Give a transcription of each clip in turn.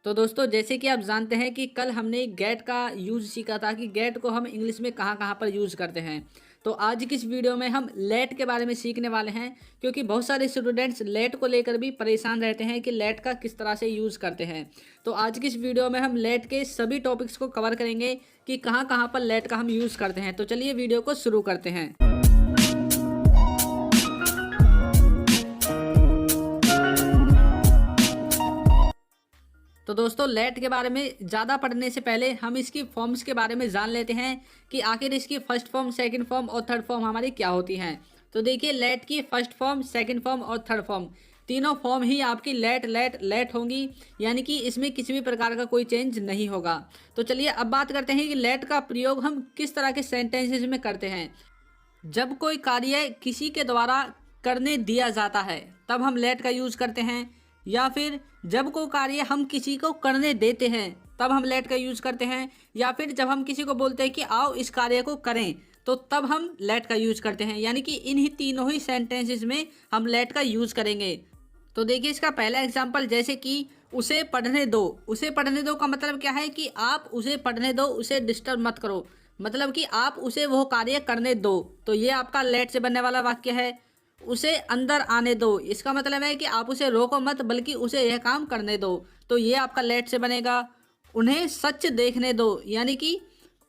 तो दोस्तों जैसे कि आप जानते हैं कि कल हमने गेट का यूज़ सीखा था कि गेट को हम इंग्लिश में कहाँ कहाँ पर यूज़ करते हैं। तो आज की इस वीडियो में हम लेट के बारे में सीखने वाले हैं, क्योंकि बहुत सारे स्टूडेंट्स लेट को लेकर भी परेशान रहते हैं कि लेट का किस तरह से यूज़ करते हैं। तो आज की इस वीडियो में हम लेट के सभी टॉपिक्स को कवर करेंगे कि कहाँ कहाँ पर लेट का हम यूज़ करते हैं। तो चलिए वीडियो को शुरू करते हैं। तो दोस्तों लेट के बारे में ज़्यादा पढ़ने से पहले हम इसकी फॉर्म्स के बारे में जान लेते हैं कि आखिर इसकी फर्स्ट फॉर्म, सेकंड फॉर्म और थर्ड फॉर्म हमारी क्या होती हैं। तो देखिए, लेट की फर्स्ट फॉर्म, सेकंड फॉर्म और थर्ड फॉर्म, तीनों फॉर्म ही आपकी लेट लेट लेट होंगी, यानी कि इसमें किसी भी प्रकार का कोई चेंज नहीं होगा। तो चलिए अब बात करते हैं कि लेट का प्रयोग हम किस तरह के सेंटेंसेस में करते हैं। जब कोई कार्य किसी के द्वारा करने दिया जाता है तब हम लेट का यूज़ करते हैं, या फिर जब कोई कार्य हम किसी को करने देते हैं तब हम लेट का यूज़ करते हैं, या फिर जब हम किसी को बोलते हैं कि आओ इस कार्य को करें तो तब हम लेट का यूज़ करते हैं। यानी कि इन्हीं तीनों ही सेंटेंसेस में हम लेट का यूज़ करेंगे। तो देखिए इसका पहला एग्जांपल, जैसे कि उसे पढ़ने दो। उसे पढ़ने दो का मतलब क्या है कि आप उसे पढ़ने दो, उसे डिस्टर्ब मत करो, मतलब कि आप उसे वो कार्य करने दो। तो ये आपका लेट से बनने वाला वाक्य है। उसे अंदर आने दो, इसका मतलब है कि आप उसे रोको मत बल्कि उसे यह काम करने दो। तो ये आपका लेट से बनेगा। उन्हें सच देखने दो, यानी कि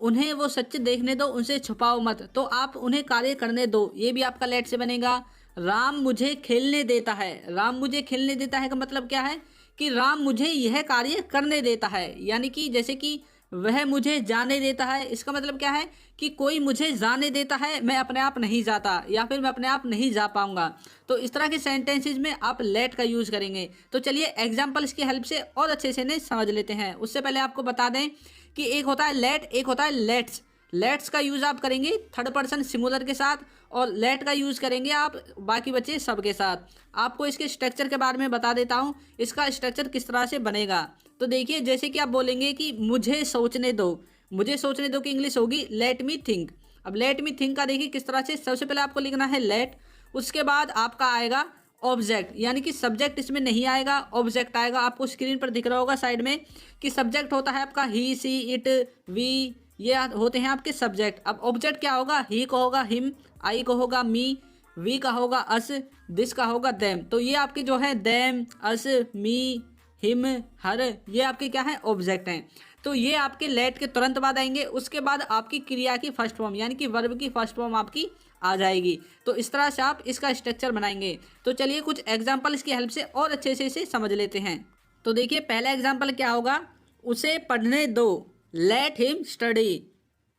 उन्हें वो सच देखने दो, उनसे छुपाओ मत, तो आप उन्हें कार्य करने दो, ये भी आपका लेट से बनेगा। राम मुझे खेलने देता है। राम मुझे खेलने देता है का मतलब क्या है कि राम मुझे यह कार्य करने देता है, यानी कि जैसे कि वह मुझे जाने देता है, इसका मतलब क्या है कि कोई मुझे जाने देता है, मैं अपने आप नहीं जाता, या फिर मैं अपने आप नहीं जा पाऊंगा। तो इस तरह के सेंटेंसेस में आप लेट का यूज़ करेंगे। तो चलिए एग्जांपल्स की हेल्प से और अच्छे से इन्हें समझ लेते हैं। उससे पहले आपको बता दें कि एक होता है लेट, एक होता है लेट्स। लेट्स का यूज़ आप करेंगे थर्ड पर्सन सिंगुलर के साथ, और लेट का यूज़ करेंगे आप बाकी बचे सब के साथ। आपको इसके स्ट्रक्चर के बारे में बता देता हूँ, इसका स्ट्रक्चर किस तरह से बनेगा। तो देखिए, जैसे कि आप बोलेंगे कि मुझे सोचने दो। मुझे सोचने दो की इंग्लिश होगी लेट मी थिंक। अब लेट मी थिंक का देखिए किस तरह से, सबसे पहले आपको लिखना है लेट, उसके बाद आपका आएगा ऑब्जेक्ट, यानी कि सब्जेक्ट इसमें नहीं आएगा, ऑब्जेक्ट आएगा। आपको स्क्रीन पर दिख रहा होगा साइड में कि सब्जेक्ट होता है आपका ही, सी, इट, वी, ये होते हैं आपके सब्जेक्ट। अब ऑब्जेक्ट क्या होगा, ही को होगा हिम, आई को होगा मी, वी का होगा अस, दिस का होगा देम। तो ये आपके जो है देम, अस, मी, हिम, हर, ये आपके क्या है ऑब्जेक्ट हैं। तो ये आपके लेट के तुरंत बाद आएंगे। उसके बाद आपकी क्रिया की फर्स्ट फॉर्म, यानी कि वर्ब की फर्स्ट फॉर्म आपकी आ जाएगी। तो इस तरह से आप इसका स्ट्रक्चर बनाएंगे। तो चलिए कुछ एग्जाम्पल इसकी हेल्प से और अच्छे से इसे समझ लेते हैं। तो देखिए पहला एग्जाम्पल क्या होगा, उसे पढ़ने दो, लेट हिम स्टडी।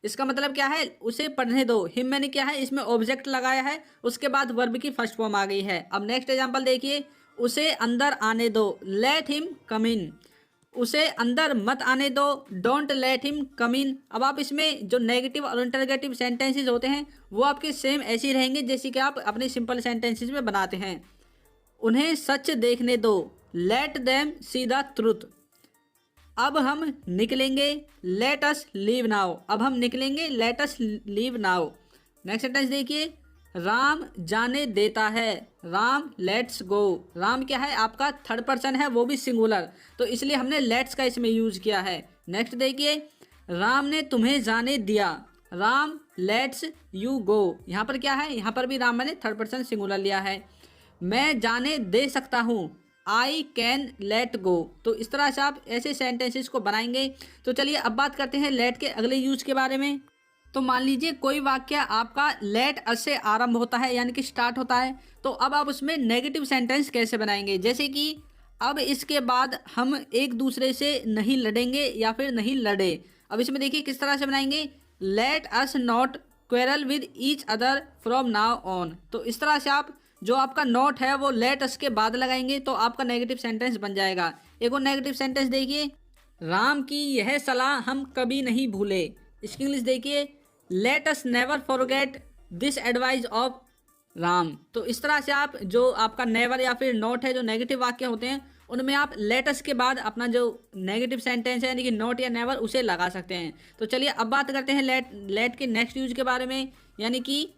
इसका मतलब क्या है, उसे पढ़ने दो। हिम मैंने क्या है, इसमें ऑब्जेक्ट लगाया है, उसके बाद वर्ब की फर्स्ट फॉर्म आ गई है। अब नेक्स्ट एग्जांपल देखिए, उसे अंदर आने दो, लेट हिम कम इन। उसे अंदर मत आने दो, डोंट लेट हिम कम इन। अब आप इसमें जो नेगेटिव और इंटरगेटिव सेंटेंसेस होते हैं वो आपके सेम ऐसे ही रहेंगे जैसे कि आप अपने सिंपल सेंटेंसेस में बनाते हैं। उन्हें सच देखने दो, let them see the truth. अब हम निकलेंगे, लेट अस लीव नाउ। अब हम निकलेंगे, let us leave now. Next sentence देखिए, राम जाने देता है, राम लेट्स गो। राम क्या है आपका थर्ड पर्सन है, वो भी सिंगुलर, तो इसलिए हमने लेट्स का इसमें यूज किया है। नेक्स्ट देखिए, राम ने तुम्हें जाने दिया, राम लेट्स यू गो। यहाँ पर क्या है, यहाँ पर भी राम मैंने थर्ड पर्सन सिंगुलर लिया है। मैं जाने दे सकता हूँ, आई कैन लेट गो। तो इस तरह से आप ऐसे सेंटेंसेस को बनाएंगे। तो चलिए अब बात करते हैं लेट के अगले यूज के बारे में। तो मान लीजिए कोई वाक्य आपका लेट अस से आरंभ होता है, यानी कि स्टार्ट होता है, तो अब आप उसमें नेगेटिव सेंटेंस कैसे बनाएंगे। जैसे कि अब इसके बाद हम एक दूसरे से नहीं लड़ेंगे या फिर नहीं लड़े। अब इसमें देखिए किस तरह से बनाएंगे, let us not quarrel with each other from now on. तो इस तरह से आप जो आपका नोट है वो लेट अस के बाद लगाएंगे, तो आपका नेगेटिव सेंटेंस बन जाएगा। एक और नेगेटिव सेंटेंस देखिए, राम की यह सलाह हम कभी नहीं भूले। इसकी इंग्लिश देखिए, let us never forget this advice of Ram. तो इस तरह से आप जो आपका नेवर या फिर नोट है, जो नेगेटिव वाक्य होते हैं उनमें आप लेट अस के बाद अपना जो नेगेटिव सेंटेंस है यानी कि नोट या नेवर उसे लगा सकते हैं। तो चलिए अब बात करते हैं लेट के नेक्स्ट यूज के बारे में, यानी कि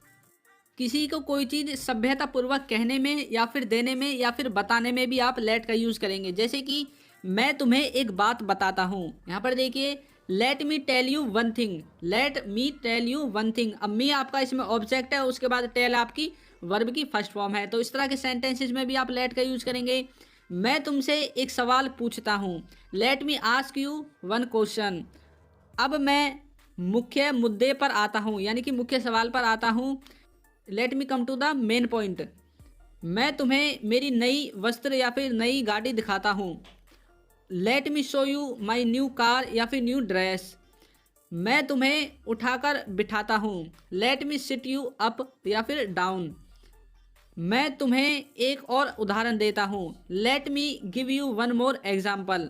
किसी को कोई चीज़ सभ्यतापूर्वक कहने में या फिर देने में या फिर बताने में भी आप लेट का यूज़ करेंगे। जैसे कि मैं तुम्हें एक बात बताता हूँ। यहाँ पर देखिए let me tell you one thing, let me tell you one thing. अब मी आपका इसमें ऑब्जेक्ट है, उसके बाद टेल आपकी वर्ब की फर्स्ट फॉर्म है। तो इस तरह के सेंटेंसेस में भी आप लेट का यूज करेंगे। मैं तुमसे एक सवाल पूछता हूँ, let me ask you one question. अब मैं मुख्य मुद्दे पर आता हूँ, यानी कि मुख्य सवाल पर आता हूँ। Let me come to the main point. मैं तुम्हें मेरी नई वस्त्र या फिर नई गाड़ी दिखाता हूँ। Let me show you my new car या फिर न्यू ड्रेस। मैं तुम्हें उठाकर बिठाता हूँ। Let me sit you up या फिर डाउन। मैं तुम्हें एक और उदाहरण देता हूँ। Let me give you one more example.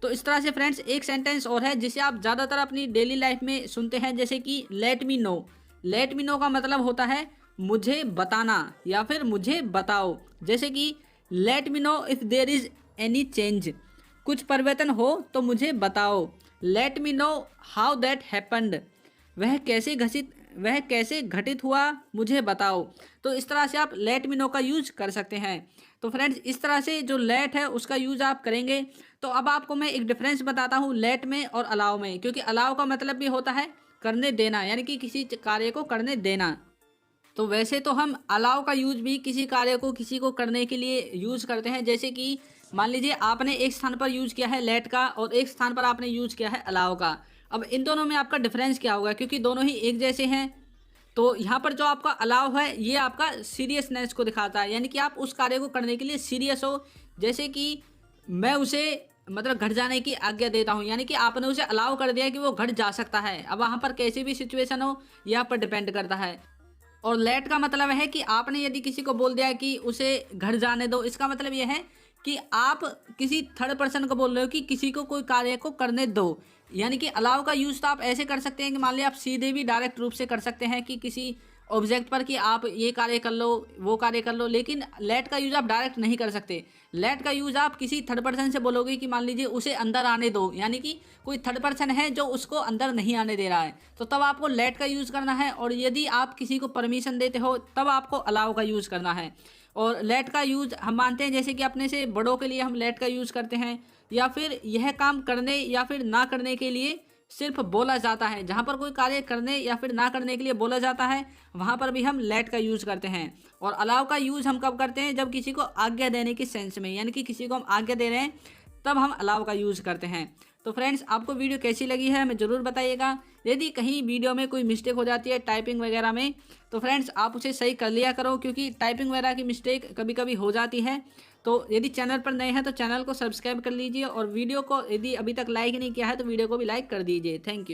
तो इस तरह से फ्रेंड्स एक सेंटेंस और है जिसे आप ज़्यादातर अपनी डेली लाइफ में सुनते हैं, जैसे कि let me no. Late me no का मतलब होता है मुझे बताना या फिर मुझे बताओ। जैसे कि let me know if there is any change, कुछ परिवर्तन हो तो मुझे बताओ। Let me know how that happened, वह कैसे घटित हुआ मुझे बताओ। तो इस तरह से आप लेट मी नो का यूज कर सकते हैं। तो फ्रेंड्स इस तरह से जो लेट है उसका यूज आप करेंगे। तो अब आपको मैं एक डिफरेंस बताता हूँ लेट में और अलाउ में, क्योंकि अलाउ का मतलब भी होता है करने देना, यानी कि किसी कार्य को करने देना। तो वैसे तो हम अलाउ का यूज भी किसी कार्य को किसी को करने के लिए यूज करते हैं। जैसे कि मान लीजिए आपने एक स्थान पर यूज किया है लेट का और एक स्थान पर आपने यूज किया है अलाउ का। अब इन दोनों में आपका डिफरेंस क्या होगा, क्योंकि दोनों ही एक जैसे हैं। तो यहाँ पर जो आपका अलाउ है ये आपका सीरियसनेस को दिखाता है, यानी कि आप उस कार्य को करने के लिए सीरियस हो। जैसे कि मैं उसे मतलब घर जाने की आज्ञा देता हूँ, यानी कि आपने उसे अलाउ कर दिया कि वो घर जा सकता है। अब वहाँ पर कैसी भी सिचुएशन हो ये आप पर डिपेंड करता है। और लेट का मतलब है कि आपने यदि किसी को बोल दिया कि उसे घर जाने दो, इसका मतलब यह है कि आप किसी थर्ड पर्सन को बोल रहे हो कि किसी को कोई कार्य को करने दो। यानी कि अलाउ का यूज़ तो आप ऐसे कर सकते हैं कि मान लिया आप सीधे भी डायरेक्ट रूप से कर सकते हैं कि किसी ऑब्जेक्ट पर कि आप ये कार्य कर लो वो कार्य कर लो, लेकिन लेट का यूज़ आप डायरेक्ट नहीं कर सकते। लेट का यूज़ आप किसी थर्ड पर्सन से बोलोगे कि मान लीजिए उसे अंदर आने दो, यानी कि कोई थर्ड पर्सन है जो उसको अंदर नहीं आने दे रहा है, तो तब आपको लेट का यूज़ करना है। और यदि आप किसी को परमिशन देते हो तब आपको अलाउ का यूज़ करना है। और लेट का यूज़ हम मानते हैं जैसे कि अपने से बड़ों के लिए हम लेट का यूज़ करते हैं, या फिर यह काम करने या फिर ना करने के लिए सिर्फ बोला जाता है। जहाँ पर कोई कार्य करने या फिर ना करने के लिए बोला जाता है वहाँ पर भी हम लेट का यूज़ करते हैं। और अलाउ का यूज़ हम कब करते हैं, जब किसी को आज्ञा देने की सेंस में, यानी कि किसी को हम आज्ञा दे रहे हैं तब हम अलाउ का यूज़ करते हैं। तो फ्रेंड्स आपको वीडियो कैसी लगी है हमें ज़रूर बताइएगा। यदि कहीं वीडियो में कोई मिस्टेक हो जाती है टाइपिंग वगैरह में, तो फ्रेंड्स आप उसे सही कर लिया करो, क्योंकि टाइपिंग वगैरह की मिस्टेक कभी कभी हो जाती है। तो यदि चैनल पर नए हैं तो चैनल को सब्सक्राइब कर लीजिए, और वीडियो को यदि अभी तक लाइक नहीं किया है तो वीडियो को भी लाइक कर दीजिए। Thank you.